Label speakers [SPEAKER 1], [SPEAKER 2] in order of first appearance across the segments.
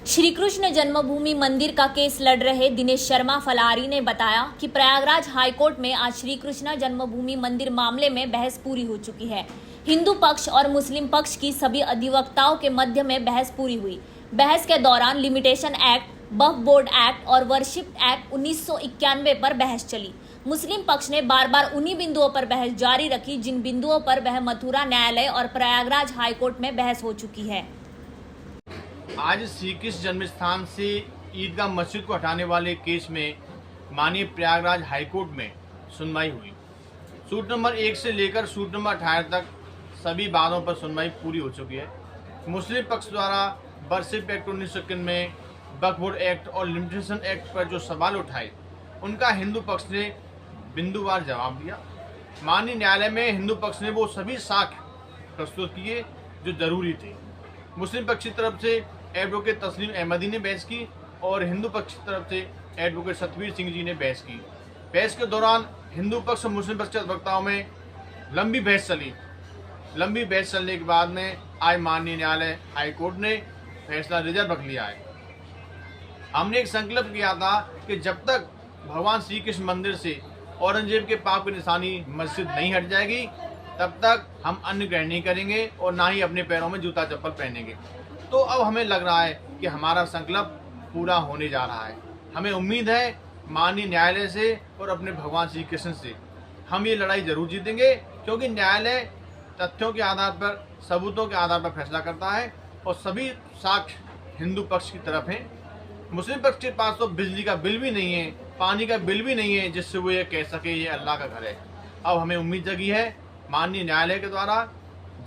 [SPEAKER 1] श्री कृष्ण जन्मभूमि मंदिर का केस लड़ रहे दिनेश शर्मा फलारी ने बताया कि प्रयागराज हाईकोर्ट में आज श्री कृष्ण जन्मभूमि मंदिर मामले में बहस पूरी हो चुकी है। हिंदू पक्ष और मुस्लिम पक्ष की सभी अधिवक्ताओं के मध्य में बहस पूरी हुई। बहस के दौरान लिमिटेशन एक्ट, वक्फ बोर्ड एक्ट और वर्शिप एक्ट 1991 पर बहस चली। मुस्लिम पक्ष ने बार बार उन्हीं बिंदुओं पर बहस जारी रखी जिन बिंदुओं पर वह मथुरा न्यायालय और प्रयागराज हाईकोर्ट में बहस हो चुकी है।
[SPEAKER 2] आज श्री कृष्ण जन्म स्थान से ईदगाह मस्जिद को हटाने वाले केस में माननीय प्रयागराज हाईकोर्ट में सुनवाई हुई। सूट नंबर 1 से लेकर सूट नंबर 18 तक सभी बातों पर सुनवाई पूरी हो चुकी है। मुस्लिम पक्ष द्वारा वर्शिप एक्ट 1991 में, वक्फ बोर्ड एक्ट और लिमिटेशन एक्ट पर जो सवाल उठाए उनका हिंदू पक्ष ने बिंदुवार जवाब दिया। माननीय न्यायालय में हिंदू पक्ष ने वो सभी साक्ष्य प्रस्तुत किए जो जरूरी थे। मुस्लिम पक्ष की तरफ से एडवोकेट तस्लीम अहमदी ने बहस की और हिंदू पक्ष की तरफ से एडवोकेट सतवीर सिंह जी ने बहस की। बहस के दौरान हिंदू पक्ष और मुस्लिम पक्ष के अधिवक्ताओं में लंबी बहस चली। लंबी बहस चलने के बाद में आज माननीय न्यायालय हाईकोर्ट ने फैसला रिजर्व रख लिया है। हमने एक संकल्प किया था कि जब तक भगवान श्री कृष्ण मंदिर से औरंगजेब के पाप की निशानी मस्जिद नहीं हट जाएगी तब तक हम अन्न ग्रहण नहीं करेंगे और ना ही अपने पैरों में जूता चप्पल पहनेंगे। तो अब हमें लग रहा है कि हमारा संकल्प पूरा होने जा रहा है। हमें उम्मीद है माननीय न्यायालय से और अपने भगवान श्री कृष्ण से हम ये लड़ाई जरूर जीतेंगे, क्योंकि न्यायालय तथ्यों के आधार पर, सबूतों के आधार पर फैसला करता है और सभी साक्ष्य हिंदू पक्ष की तरफ हैं। मुस्लिम पक्ष के पास तो बिजली का बिल भी नहीं है, पानी का बिल भी नहीं है जिससे वो ये कह सके ये अल्लाह का घर है। अब हमें उम्मीद जगी है माननीय न्यायालय के द्वारा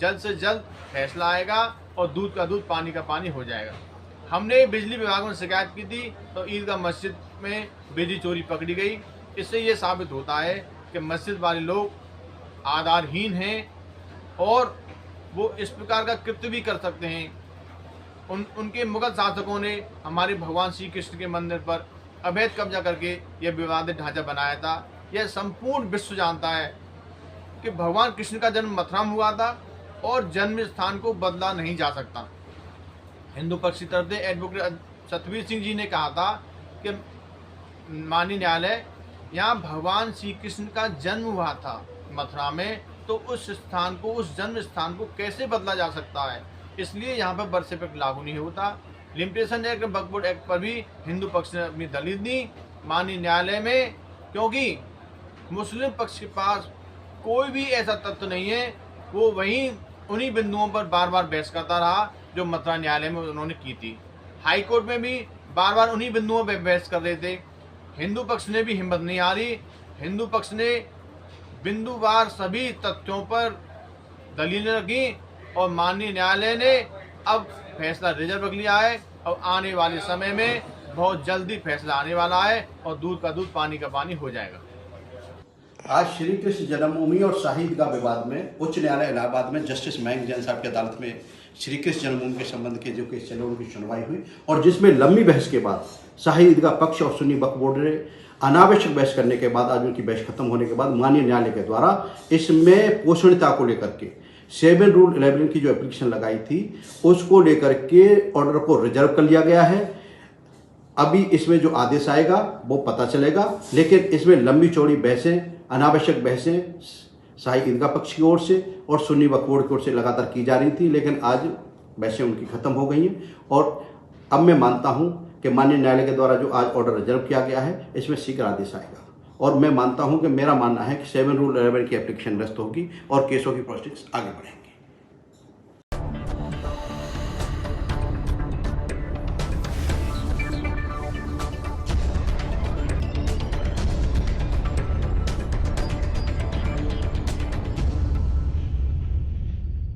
[SPEAKER 2] जल्द से जल्द फैसला आएगा और दूध का दूध, पानी का पानी हो जाएगा। हमने बिजली विभाग में शिकायत की थी तो ईदगाह मस्जिद में बिजली चोरी पकड़ी गई। इससे ये साबित होता है कि मस्जिद वाले लोग आधारहीन हैं और वो इस प्रकार का कृत्य भी कर सकते हैं। उनके मुगल शासकों ने हमारे भगवान श्री कृष्ण के मंदिर पर अवैध कब्जा करके यह विवादित ढांचा बनाया था। यह संपूर्ण विश्व जानता है कि भगवान कृष्ण का जन्म मथुरा में हुआ था और जन्म स्थान को बदला नहीं जा सकता। हिंदू पक्ष की तरफ से एडवोकेट सतवीर सिंह जी ने कहा था कि माननीय न्यायालय, यहाँ भगवान श्री कृष्ण का जन्म हुआ था मथुरा में, तो उस स्थान को, उस जन्म स्थान को कैसे बदला जा सकता है, इसलिए यहाँ पर वर्शिप एक्ट लागू नहीं होता। लिमिटेशन एक्ट, वक्फ बोर्ड एक्ट पर भी हिंदू पक्ष ने अपनी दलील दी माननीय न्यायालय में, क्योंकि मुस्लिम पक्ष के पास कोई भी ऐसा तथ्य नहीं है। वो वहीं उन्हीं बिंदुओं पर बार बार बहस करता रहा जो मथुरा न्यायालय में उन्होंने की थी। हाई कोर्ट में भी बार बार उन्हीं बिंदुओं पर बहस कर रहे थे। हिंदू पक्ष ने भी हिम्मत नहीं हारी। हिंदू पक्ष ने बिंदुवार सभी तथ्यों पर दलीलें रखी और माननीय न्यायालय ने अब फैसला रिजर्व रख लिया है और आने वाले समय में बहुत जल्दी फैसला आने वाला है और दूध का दूध, पानी का पानी हो जाएगा।
[SPEAKER 3] आज श्री कृष्ण जन्मभूमि और शाही ईदगाह विवाद में उच्च न्यायालय इलाहाबाद में जस्टिस मयंक जैन साहब की अदालत में श्री कृष्ण जन्मभूमि के संबंध के जो केस चले उनकी सुनवाई हुई और जिसमें लंबी बहस के बाद शाही ईदगाह पक्ष और सुन्नी वक्फ बोर्ड ने अनावश्यक बहस करने के बाद, आज उनकी बहस खत्म होने के बाद माननीय न्यायालय के द्वारा इसमें पोषणीयता को लेकर के 7 रूल 11 की जो एप्लीकेशन लगाई थी उसको लेकर के ऑर्डर को रिजर्व कर लिया गया है। अभी इसमें जो आदेश आएगा वो पता चलेगा, लेकिन इसमें लंबी चौड़ी बहसें, अनावश्यक बहसें शाही ईदगाह पक्ष की ओर से और सुन्नी वक्फ बोर्ड की ओर से लगातार की जा रही थी, लेकिन आज बहसें उनकी खत्म हो गई हैं और अब मैं मानता हूं कि माननीय न्यायालय के द्वारा जो आज ऑर्डर रिजर्व किया गया है इसमें शीघ्र आदेश आएगा और मैं मानता हूं कि मेरा मानना है कि 7 रूल 11 की एप्लीकेशन रद्द होगी और केसों की प्रोसेस आगे बढ़ेंगी।